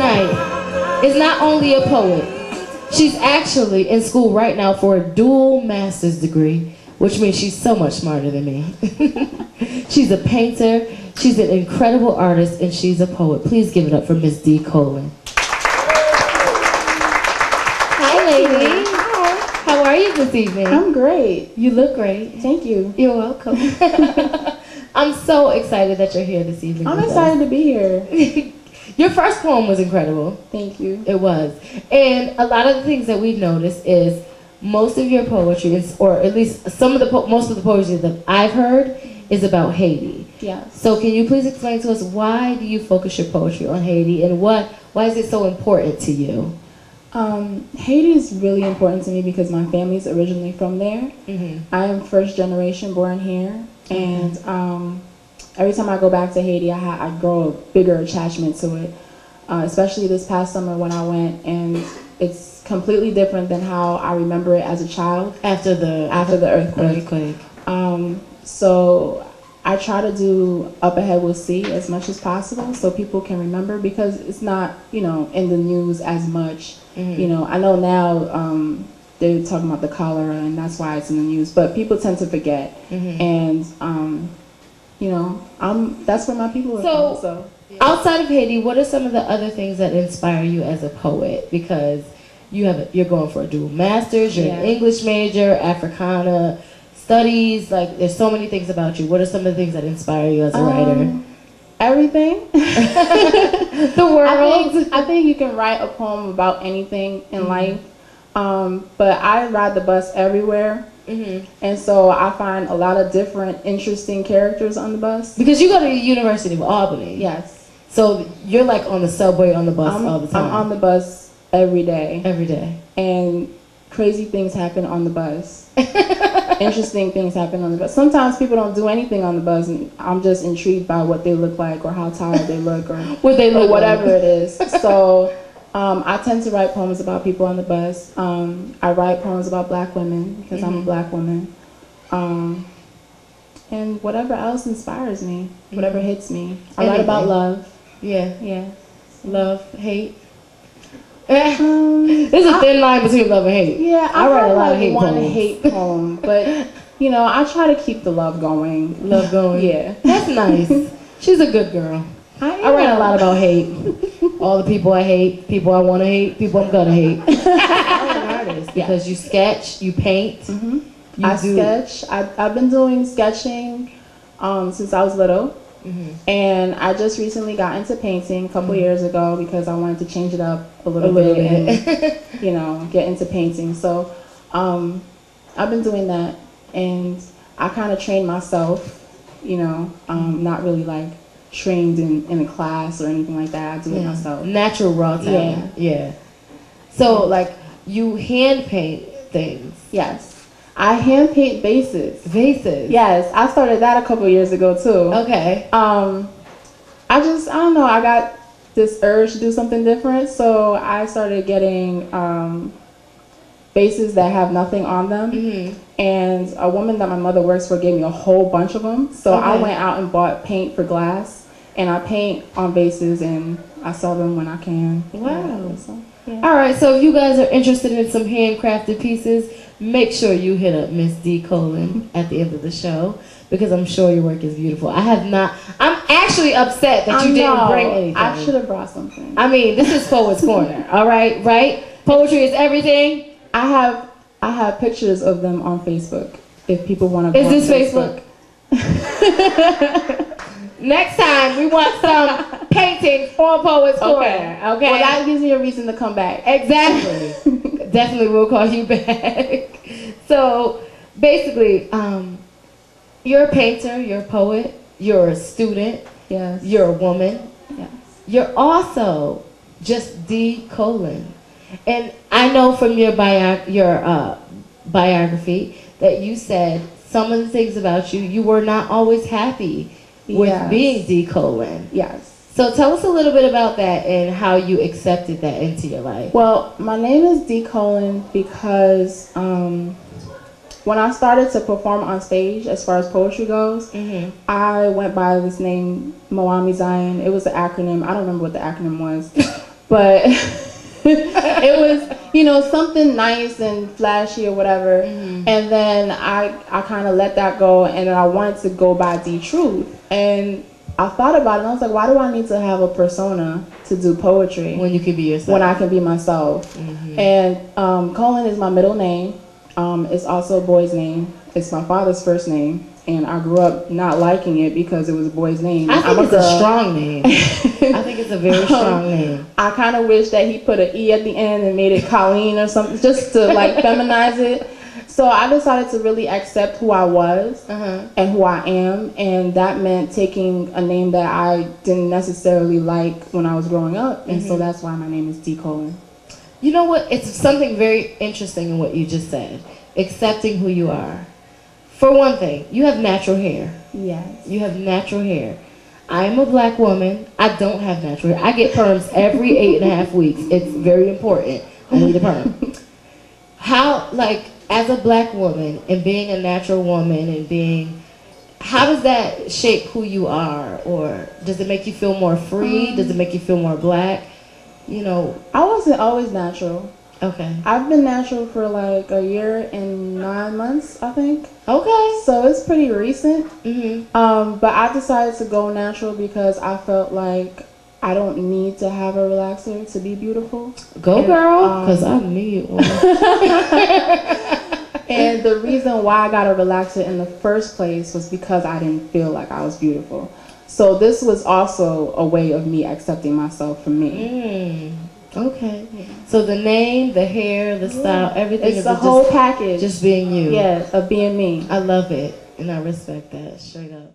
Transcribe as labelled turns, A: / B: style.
A: tonight is not only a poet, she's actually in school right now for a dual master's degree, which means she's so much smarter than me. She's a painter, she's an incredible artist, and she's a poet. Please give it up for Miss D Colin. Hi, lady.
B: Hi.
A: How are you this evening?
B: I'm great.
A: You look great.
B: Thank you.
A: You're welcome. I'm so excited that you're here this evening.
B: I'm excited to be here.
A: Your first poem was incredible.
B: Thank you.
A: It was. And a lot of the things that we've noticed is most of your poetry is, or at least most of the poetry that I've heard is about Haiti.
B: Yeah.
A: So can you please explain to us, why do you focus your poetry on Haiti, and why is it so important to you?
B: Haiti is really important to me because my family's originally from there. I am first generation born here, and every time I go back to Haiti, I grow a bigger attachment to it, especially this past summer when I went, and it's completely different than how I remember it as a child after the earthquake. So I try to do Up Ahead We'll See as much as possible so people can remember, because it's not, in the news as much. I know now they're talking about the cholera and that's why it's in the news, but people tend to forget. And that's where my people are from. So
A: outside of Haiti, what are some of the other things that inspire you as a poet? Because you're going for a dual master's, you're an English major, Africana studies, like there's so many things about you. What are some of the things that inspire you as a writer?
B: Everything.
A: The world.
B: I think you can write a poem about anything in life, but I ride the bus everywhere. And so I find a lot of different interesting characters on the bus.
A: Because you go to the University of Albany.
B: Yes.
A: So you're like on the subway, on the bus all the time.
B: I'm on the bus every day.
A: Every day.
B: And crazy things happen on the bus. Interesting things happen on the bus. Sometimes people don't do anything on the bus, and I'm just intrigued by what they look like, or how tired they look, or
A: what they look,
B: or whatever it is. So I tend to write poems about people on the bus. I write poems about black women because I'm a black woman. And whatever else inspires me, whatever hits me. I write about love.
A: Yeah. Love, hate. There's a thin line between love and hate.
B: Yeah,
A: I write a lot of hate
B: one
A: poems.
B: hate poem, but I try to keep the love going.
A: Love going.
B: Yeah,
A: that's nice. She's a good girl. I write a lot about hate. All the people I hate, people I want to hate, people I'm gonna hate. You're an artist because you sketch, you paint.
B: I sketch. I've been doing sketching since I was little. And I just recently got into painting a couple years ago because I wanted to change it up a little bit and get into painting. So I've been doing that, and I kind of trained myself, not really like trained in a class or anything like that. I do it myself.
A: Natural raw talent. Yeah. So like you hand paint things.
B: Yes. I hand paint vases.
A: Vases?
B: Yes, I started that a couple years ago too.
A: Okay.
B: I don't know, I got this urge to do something different, so I started getting vases that have nothing on them. And a woman that my mother works for gave me a whole bunch of them. So I went out and bought paint for glass, and I paint on vases and I sell them when I can.
A: Wow.
B: Yeah.
A: All right, so if you guys are interested in some handcrafted pieces, make sure you hit up Miss D Colin at the end of the show, because I'm sure your work is beautiful. I'm actually upset that you didn't bring anything.
B: I should have brought something.
A: I mean, this is Poet's Corner, all right? Right? Poetry is everything.
B: I have pictures of them on Facebook if people want to go.
A: Is this Facebook? Next time we want some paintings for Poet's Corner. Okay.
B: Well, that gives me a reason to come back.
A: Exactly. Definitely will call you back. So basically, you're a painter, you're a poet, you're a student, you're a woman.
B: Yes.
A: You're also just D Colin. And I know from your biography that you said some of the things about you, you were not always happy with being D Colin.
B: Yes.
A: So tell us a little bit about that and how you accepted that into your life.
B: Well, my name is D Colin because when I started to perform on stage, as far as poetry goes, I went by this name, Moami Zion. It was an acronym. I don't remember what the acronym was. but it was, you know, something nice and flashy or whatever. And then I kind of let that go, and then I wanted to go by D Truth. And I thought about it, and I was like, why do I need to have a persona to do poetry
A: when you can be yourself?
B: When I can be myself. And Colin is my middle name. It's also a boy's name. It's my father's first name. And I grew up not liking it because it was a boy's name.
A: I think it's a strong name. I think it's a very strong name.
B: I kind of wish that he put an E at the end and made it Colleen or something, just to like feminize it. So I decided to really accept who I was and who I am. And that meant taking a name that I didn't necessarily like when I was growing up. And so that's why my name is D Colin.
A: You know what? It's something very interesting in what you just said. Accepting who you are. For one thing, you have natural hair.
B: Yes.
A: You have natural hair. I am a black woman. I don't have natural hair. I get perms every 8.5 weeks. It's very important. I need a perm. How, like, as a black woman and being a natural woman and being, how does that shape who you are? Or does it make you feel more free? Does it make you feel more black? You know.
B: I wasn't always natural.
A: Okay.
B: I've been natural for like a year and 9 months, I think.
A: Okay.
B: So it's pretty recent. But I decided to go natural because I felt like I don't need to have a relaxer to be beautiful.
A: Go girl, because I need one.
B: And the reason why I got a relaxer in the first place was because I didn't feel like I was beautiful. So this was also a way of me accepting myself for me.
A: Okay. So the name, the hair, the style, everything
B: is the whole package.
A: Just being you.
B: Yeah, of being me.
A: I love it. And I respect that. Straight up.